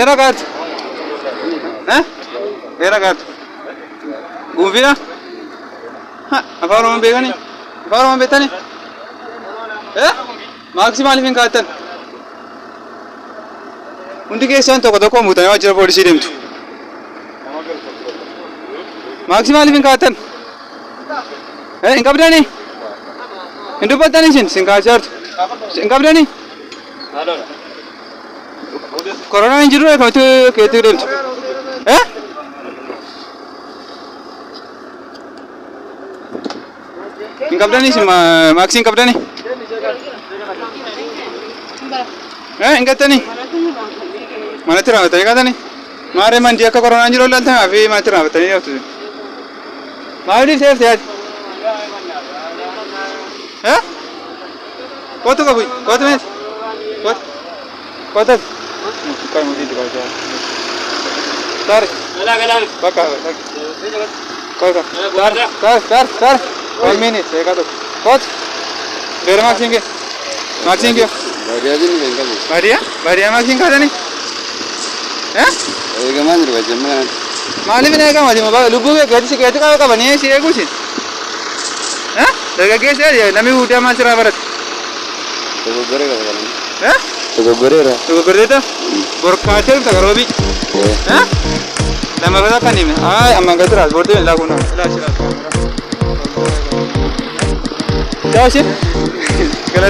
Era gato. Era gato. Gonfina? Afaan Oromoo beekani? Afaan Oromoo beektani? Maaksii maaliif hin kaa'attan? Hundi keessan tokko tokko muutanii waajjira poolisii deemtu. Maaksii maaliif hin kaa'attan? Hin qabdanii? Hin dubbattanii isin kaa'achaa jirtu. Hin qabdanii? Koronaan hin jiru akkamitti keetti deemtu? Hin qabdanii isin maaksii hin qabdanii? Hin gattanii? Manatti raawwatanii qaatanii? Maaree mandii akka koronaan jiru ilaaltan fi manatti raawwatanii jirtu. Maaliif seefte yaadi? Kootu qabu, kootu meeti? Kootu? Kootu? Kan mesti dikasih. Tarik. Bakar. Tar. 1 minute saya kata. Kot. Dari Maxing ke? Maxing ke? Baria din bengkak. Baria? Baria Maxing kata ni? Ega mandir baca mana? Malam ni ega mati mabak. Lubu ke gaji sekian tu kau bani sih aku sih. Daga ke saya nami udah masih rapat. Tuh gore kau kan? Tuh gore tu? Berkacar tak kalau bi? Lama kata kan ni? Amang kata ras. Bordu ni lagu na. Siapa sih? Kalau